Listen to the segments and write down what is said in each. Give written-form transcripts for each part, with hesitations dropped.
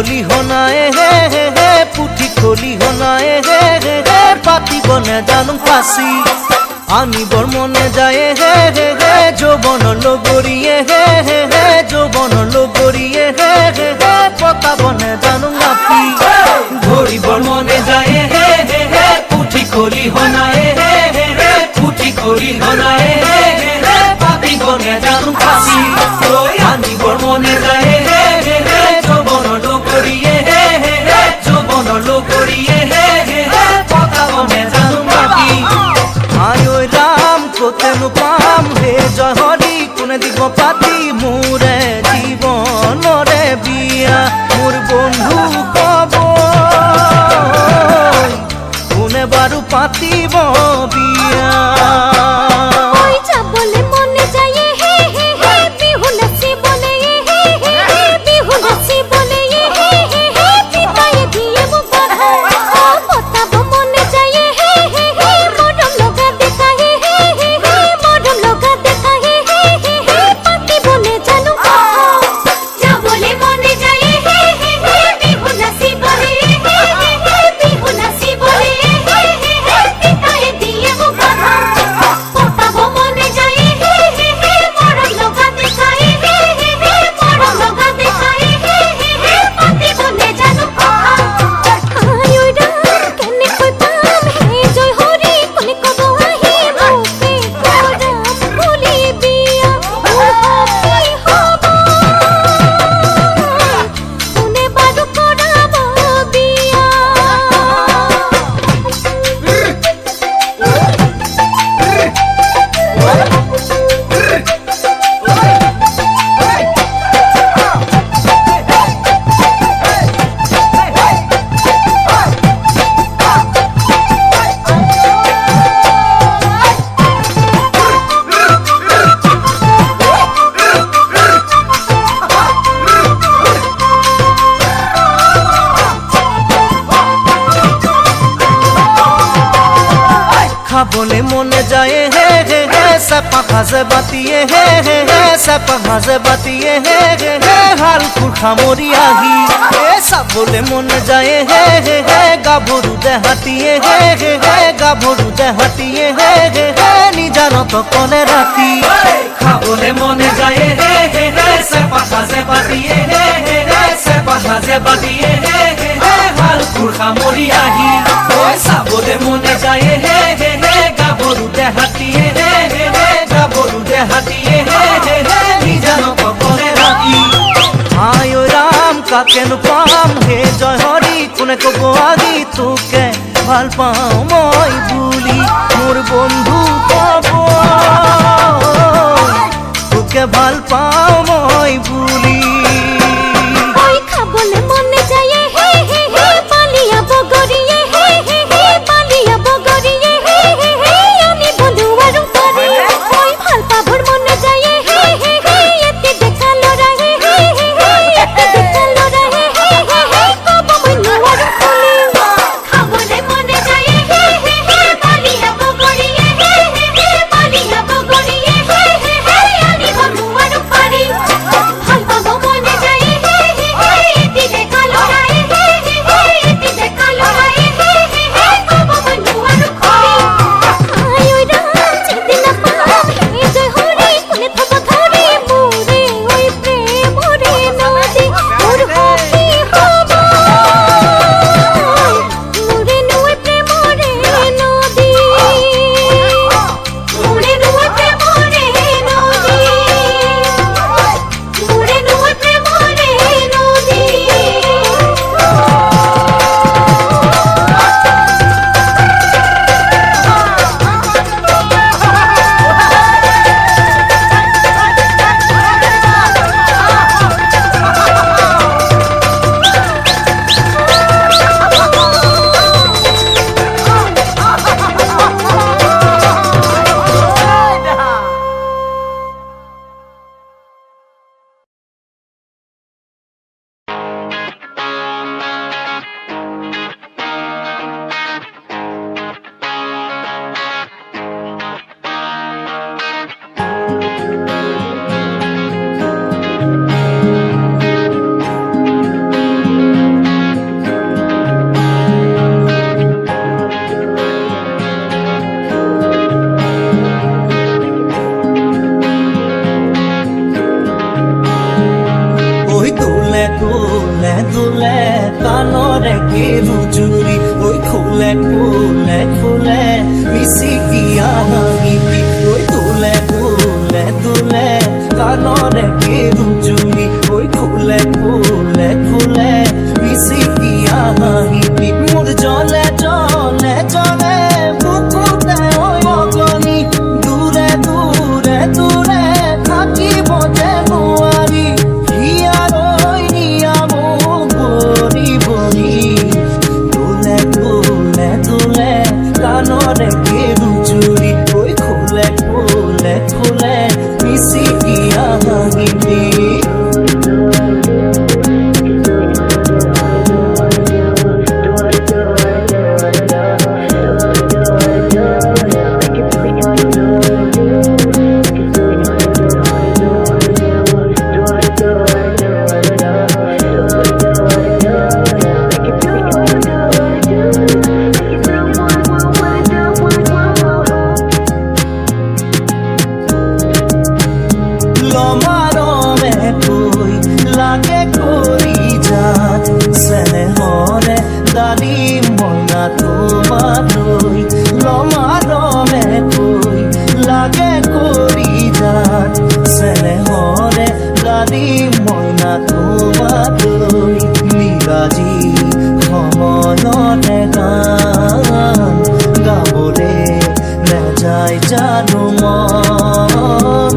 খলিহনায় হে হে হে পুঠি খলিহনায় হে হে হে পাতিবনে জানো ফাঁচি আনিবৰ মনে যায় হে হে হে যৌৱন লগৰীয়ে হে হে হে যৌৱন লগৰীয়ে হে হে হে পতাবনে জানো নাপি ধৰিবৰ মনে যায় হে হে হে পুঠি খলিহনায় হে হে হে পুঠি খলিহনায় হে হে হে পাতিবনে জানো ফাঁচি আনিবৰ মনে যায় হে হে হে যৌৱন লগৰীয়ে হে হে হে যৌৱন লগৰীয়ে হে হে হে পতাবনে জানো নাপি আয় ঐ রাম কোতেনো পাম হে জয় হরি কোনে দিব পাতি মোরে জীবনরে বিয়া মোর বন্ধু কব কোনে বারু পাতিব বিয়া খাবলে মনে যায় হে হে হে সাপা ভাজে বাতিয়ে হে হে হে সাপা ভাজে বাতিয়ে হে হে হে হালকুর খামরি আহি এ সাবলে মনে যায় হে হে হে গাভরু দেহাতিয়ে হে হে হে গাভরু দেহাতিয়ে হে হে হে নিজানত কনে রাতি খাবলে মনে যায় হে হে হে সাপা ভাজে বাতিয়ে হে হে হে সাপা ভাজে বাতিয়ে হে হে হে হালকুর খামরি আহি ও সাবলে মনে যায় হে হে গাভরু দেহাতিয়ে হে হে হে গাভরু দেহাতিয়ে হে হে হে নিজানত কনে রাতি আয় ঐ রাম কাকেনো পাম হে জয় হরি কোনে কব আগি তোকে ভাল পাও মই বুলি মোর বন্ধু কব তোকে ভাল পাও মই বুলি ওই খাবলে মনে যায় হে হে হে পালিয়া বগরিয়ে হে হে হে পালিয়া বগরিয়ে হে হে হে আমি বন্ধু আরু করে ওই ভাল পাবর মনে যায় হে হে হে এতে দেখালো রে হে হে হে এতে দেখালো রে হে হে হে কব মনু আরু খুলি খাবলে মনে যায় হে হে হে পালিয়া বগরিয়ে হে হে হে পালিয়া বগরিয়ে হে হে হে আমি বন্ধু আরু করে রুজুরি ওই খুলে খুলে খুলে মিশি গিয়া হাঁহিবি ওই তুলে তুলে তুলে কানরে কে রুজুরি ওই খুলে খুলে খুলে মিশি গিয়া হাঁহিবি মোর জলে জলে জলে বুকুতে ওই অগনি দূরে দূরে দূরে থাকিব যে নুয়ারি হিয়ার ওই নিয়াম বরি বরি তুলে তুলে তুলে কানরে কে রুজুরি ওই খুলে খুলে খুলে মিশি গিয়া হাঁহিবি লমারমে কই লাগে করি যাত স্নেহরে দালি মনা তোমার লই লমারমে কই লাগে করি যাত স্নেহরে দালি মনা তোমার লই মিরাজি সময়তে গান গাবলে নেযায় জানো মন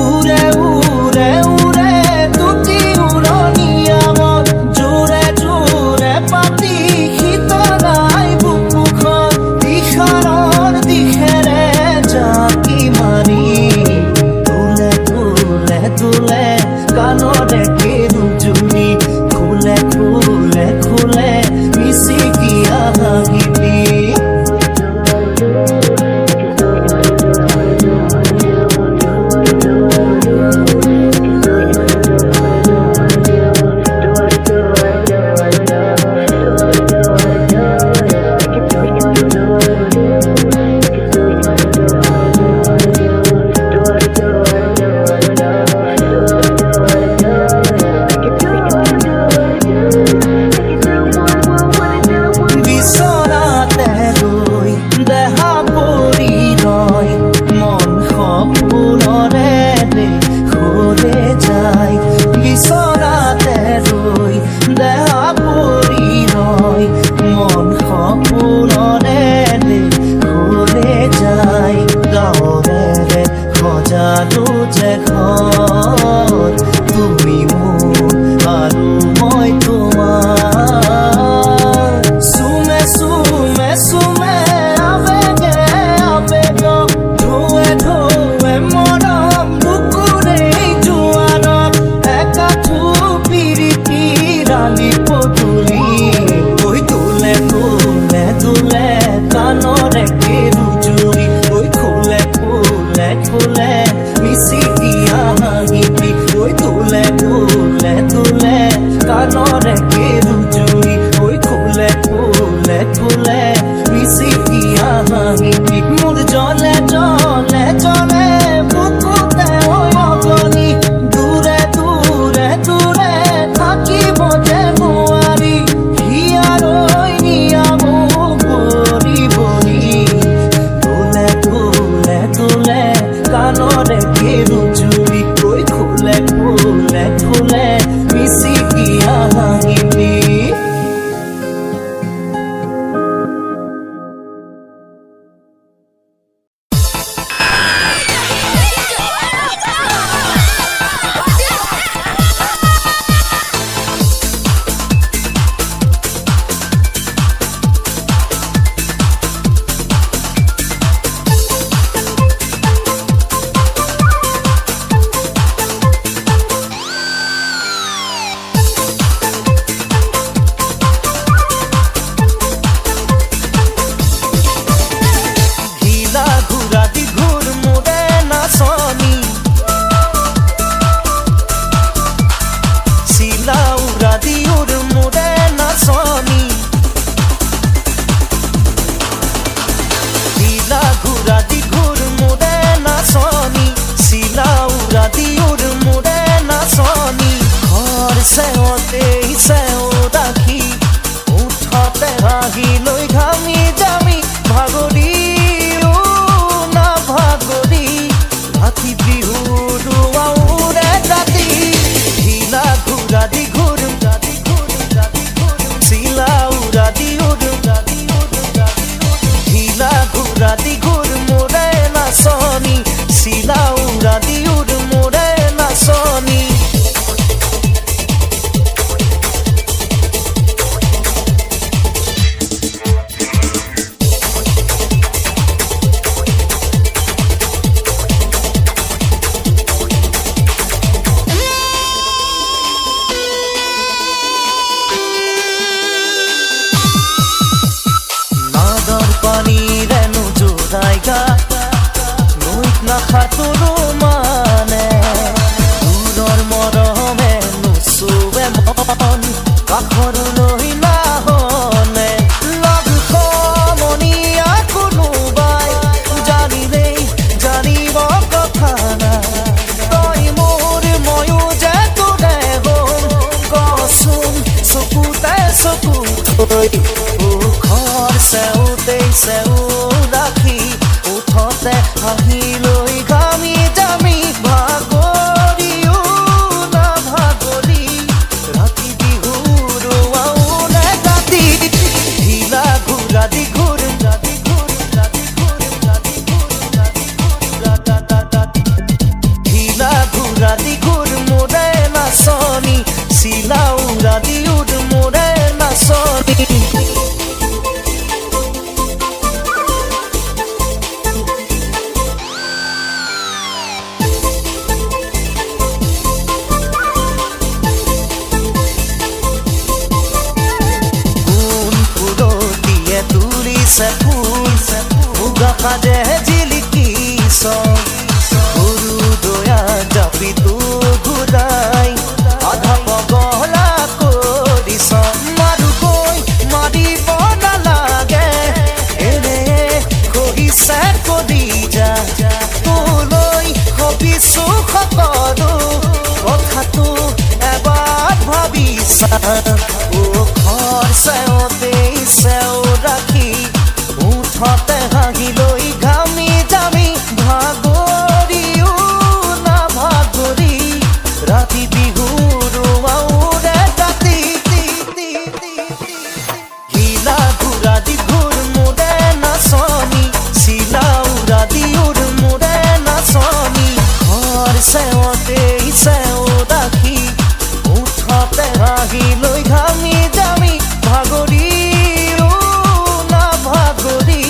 উড়ে উড়ে উড়ে দুটি উড়নিয়া মন জোৰে জোৰে পাতি শীতলাই বুকুখন দিশাৰৰ দিশেৰে জাকি মাৰি তুলে তুলে তুলে কাণৰে কে ৰূপজুৰি খুলে খুলে খুলে মিশি গিয়া হাঁহিবি বিচনাতে গৈ দেহা পৰি ৰয় মন সপোনৰে দেশলে যায় বিচনাতে ৰৈ দেহা পৰি ৰয় মন সপোনৰে দেশলে যায় গাঁৱৰে সজালো যে ঘৰ তুমি মোৰ আৰু মই তোমাৰ সুমে সুমে সুমে আবেগে আবেগ ঢৌৱে ঢৌৱে মৰম বুকুৰে জোৱাৰত একাঠু পিৰিতি ৰালি পদূলি ঐ তুলে তুলে তুলে কাণৰে কে ৰূপজুৰি ঐ খুলে খুলে খুলে মিশি গিয়া হাঁহিবি ঐ তুলে তুলে তুলে কাণৰে কে ৰূপজুৰি ঐ খুলে খুলে খুলে মিশি গিয়া হাঁহিবি মোর জলে জলে জলে বুকুতে ওই অগনি দূরে দূরে দূরে থাকিব যে নুৱাৰি হিয়াৰ ওই নিয়াম বৰি বৰি তুলে তুলে তুলে কাণৰে কে ৰূপজুৰি ঐ খুলে খুলে খুলে মিশি গিয়া হাঁহিবি হাঁহি লৈ ঘামি জামি ভাগৰিও না ভাগৰি ৰাতি বিহুৰ উৰে ৰাতি ঢিলা ঘূৰা দি ঘূৰুম ৰাতি ঘূৰুম ৰাতি ঘূৰুম চিলা উৰা দি উৰুম ৰাতি উৰুম ৰাতি ঢিলা ঘূৰা দি ঘূৰুম মোৰে নাচনি চিলা উৰা দি উৰুম মোৰে নাচনি সাঁতোৰো মানে দূৰৰ মৰমে নুচুৱে মন কাষৰলৈ নাহনে লগ সমনীয়া কোনোবাই জানিলেই জানিব কথা নাই তই মোৰ ময়ো যে তোৰে হম কচোন চকুতে চকু থৈ মুখৰ চেউতেই চেউ ৰাখি উঠতে হাঁহিলৈ ঘামি জামি ভাগৰিও না ভাগৰি ৰাতি বিহুৰ আউনে ৰাতি ঢিলা ঘূৰা দি ঘূৰুম ৰাতি ঘূৰুম ৰাতি ঘূৰুম ৰাতি ঘূৰুম ৰাতি ঘূৰুম ঢিলা ঘূৰা দি ঘূৰুম মোৰে নাচনি চিলা উৰা দি উৰুম মোৰে নাচনি ফুল কাজে জিলিকিছ সৰু দয়া জাপিটো ঘূৰাই আধা পগলা কৰিছ মাৰুকৈ মাৰিব নালাগে এনে কহিছে কৰি যা তোলৈ ভাবিছো সকলো কথাটো এবাৰ ভাবিছা ঘৰ চেওতেই চেও ৰাখি উঠতে হাঁহিলৈ ঘামি জামি ভাগৰিও না ভাগৰি ৰাতি বিহুৰ আউৰে ৰাতি হিলা ঘূৰা দি ঘূৰ মোৰে নাচনি চিলা উৰা দি উৰ মোৰে নাচনি ঘৰ চেৱতেই চেও ৰাখি উঠতে হাঁহিলৈ ঘামি জামি ভাগৰিও না ভাগৰি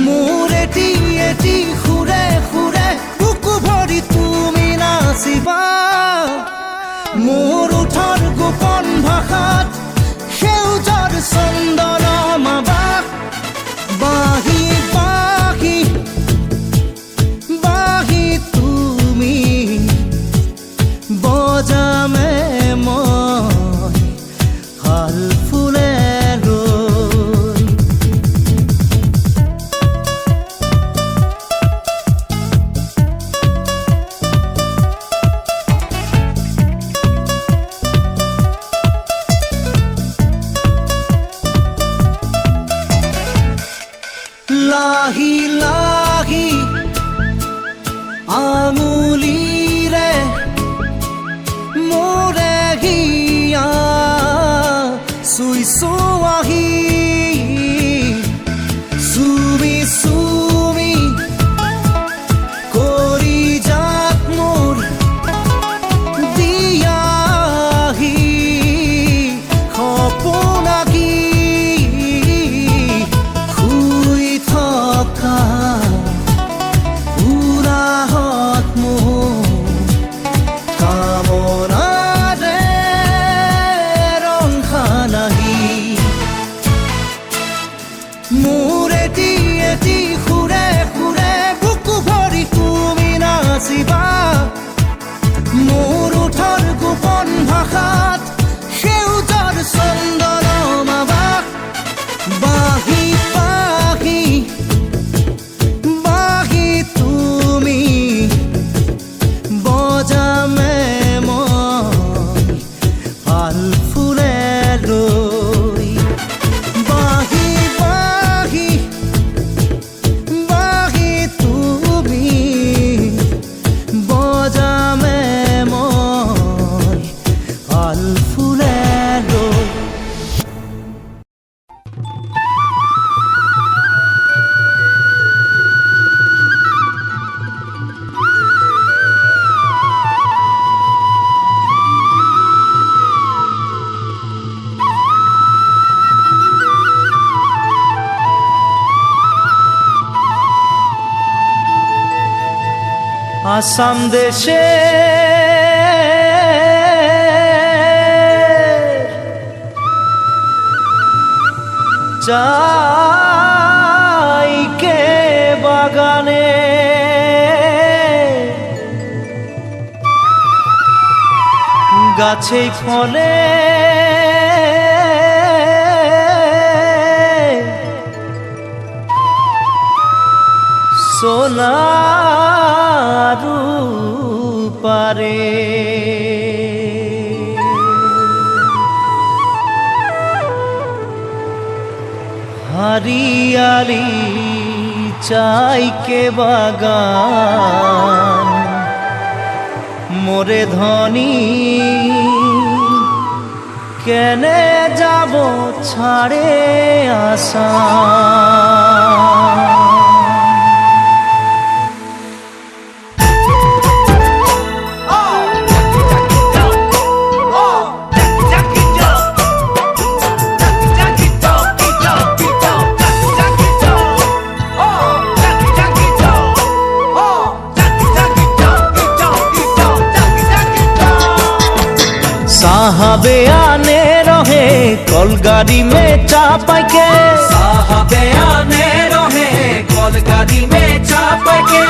মোৰ এটি সুৰে সুৰে বুকু ভৰি তুমি নাচিবা মোৰ ওঠৰ গোপন ভাষাত সেউজৰ চন্দন মাবাক বাহি বাহি বাহি তুমি বজামে মই হাল ফুলে ৰৈ লাহি লাহি আঙুলিৰে মোৰে হিয়া চুইছো আহি চুমি চুমি কৰি যাক মোৰ দিয়াহি সপোনাকি শুই থকা উৰাহত মোৰ কামনাৰে ৰংখা নাহি মোৰ এটি সুৰে সুৰে বুকু ভৰি তুমি নাচিবা মোৰ ওঠৰ গোপন ভাষাত সেউজৰ চন্দন মাবাক বাহি বাহি বাহি তুমি বজামে মই হাল ফুলে ৰৈ বাহি বাহি বাহি তুমি বজামে মই হাল ফুলে ৰৈ আসাম দেশে চাইকে বাগানে গাছেই ফলে সোনারু পারে হরিয়ালি চাইকে বাগান মোরে ধনী কেনে যাব ছাড়ে আসা साहबे आने रहे कलगाड़ी में चापा के साहबे आने रहे कलगाड़ी में चापा के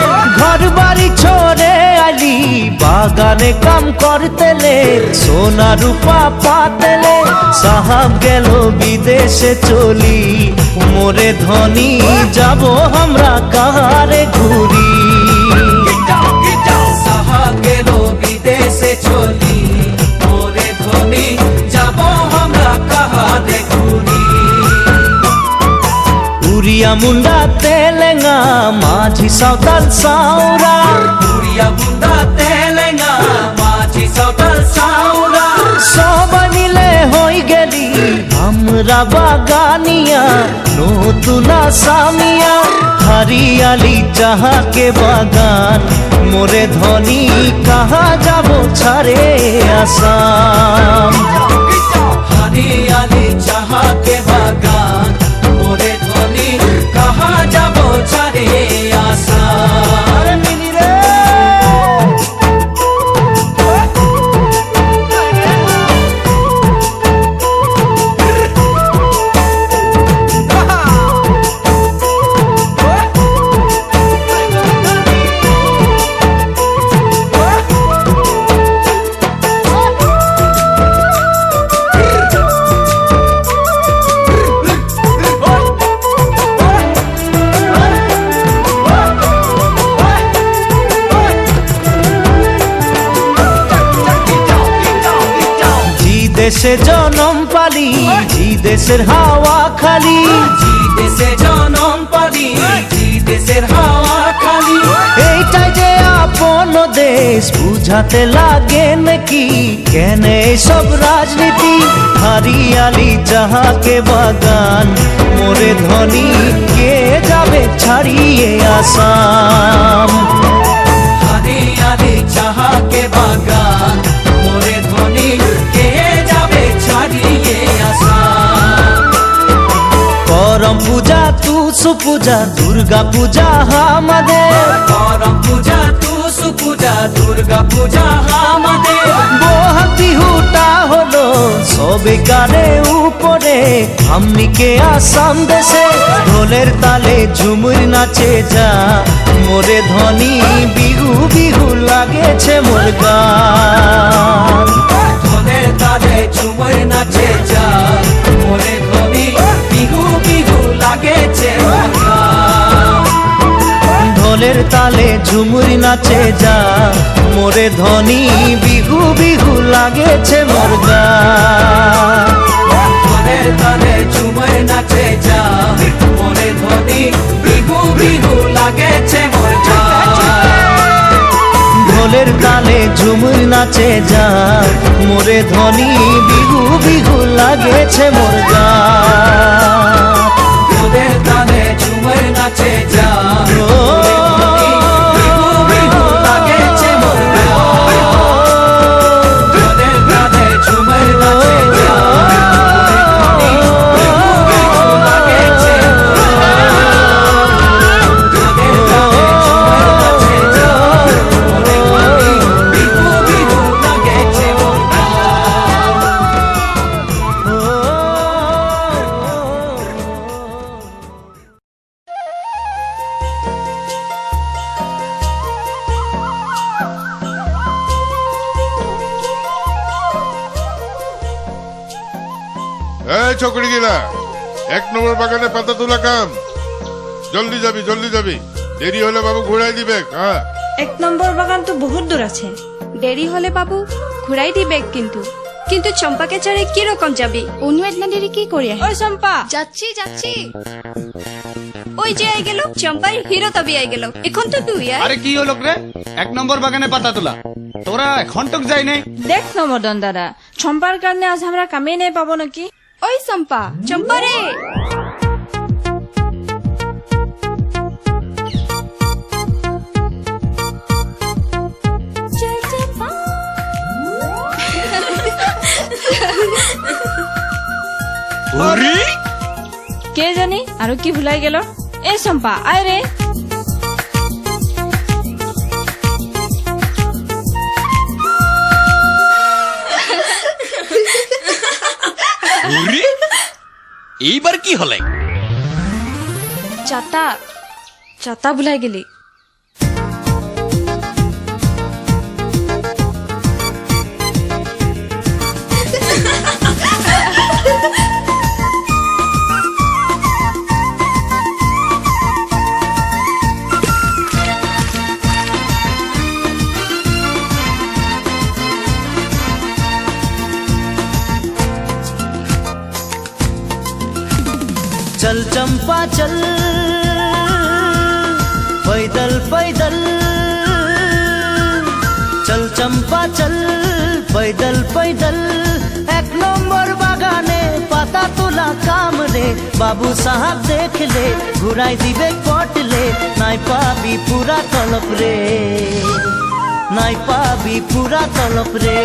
घर बाड़ी छोड़े आली बागाने काम करते ले सोना रूपा पाते ले साहब गेलो विदेशे चली मोरे धनी जाबो हमरा कहारे घुरी साहब गेलो विदेशे चली मोरे धनी जाबो हमरा कहारे घुरी उरिया मुंडा तेलेंगा माझी सावताल साउरा उरिया मुंडा तेलेंगा माझी सावताल साउरा सब मिले होई गेली हमरा बागानिया नतुना सामिया हरियाली चाहा के बागान मोरे धनी कहाँ जाबो छाड़े आसाम हरियाली चाहा के बागान मोरे धनी कहाँ जाबो দেশে জনম পালি জি দেশের হাওয়া খালি জি দেশে জনম পালি জি দেশের হাওয়া খালি এইটাই যে আপন দেশ বুঝাতে লাগে নাকি কেন সব রাজনীতি হারিয়ালি চাহাকে বাগান মোরে ধনী কে যাবে ছাড়িয়ে আসাম হারিয়ালি চাহাকে বাগান মোরে ধনী কে যাবে ছাড়িয়ে আসাম করম পূজা তুসু পূজা দুর্গা পূজা আমাদের করম পূজা টুসু পূজা দুর্গা পূজা আমাদের বহাগ বিহুটা হলো সবে কানে উপরে আমনিকে আসাম দেশে ঢোলের তালে ঝুমুর নাচে যা মোরে ধনী বিহু বিহু লাগেছে মোর গান ঢোলের তালে ঝুমুর নাচে যা মোরে ধনী বিহু বিহু লাগেছে মোর গান। ঢোলের তালে ঝুমুর নাচে যা মোরে ধনী বিহু বিহু লাগেছে মোর গান ঢোলের তালে ঝুমুর নাচে যা মোরে ধনী বিহু বিহু লাগেছে মোর গান। ঢোলের তালে ঝুমুর নাচে যা মোরে ধনী বিহু বিহু লাগেছে মোর গান ঢোলের তালে ঝুমুর নাচে যা মোরে ধনী বিহু বিহু লাগেছে মোর গান। ঢোলের তালে ঝুমুর নাচে যা মোরে ধনী বিহু বিহু লাগেছে মোর গান। ঢোলের তালে ঝুমুর নাচে যা মোরে ধনী বিহু বিহু লাগেছে মোর গান। এই চকরি গিলা 1 নম্বর বাগানে পাতা তোলা কাম জলদি যাবি দেরি হলে বাবু ঘুরাই দিবে হ্যাঁ 1 নম্বর বাগান তো বহুত দূর আছে। দেরি হলে বাবু ঘুরাই দিবে কিন্তু কিন্তু চম্পাকে ছাড়ে কি রকম যাবি অনু এতনা দেরি কি করি আহে ওই চম্পা যাচ্ছি যাচ্ছি ওই যে আই গেল চম্পাই হিরো তবি আই গেল এখন তো তুই আয় আরে কি হলো রে 1 নম্বর বাগানে পাতা তোলা তোরা ঘন্টক যাই নাই দেখ নমদন দাদা চম্পার কারণে আজ আমরা কামে নাই পাবো নাকি ওই চম্পা চম্পা রে কে জানি আৰু কি ভুলাই গেল এ চম্পা আয় রে এইবার কি হলে চাতা চাতা ভুলাই গেলি चल चंपा चल पैदल पैदल चल चंपा चल पैदल पैदल 1 নম্বর বাগানে পাতা তোলা কাম রে বাবু সাহাব দেখলে ঘুরাই দিবে কটলে নাই পাবি পুরা তলপ রে নাই পাবি পুরা তলপ রে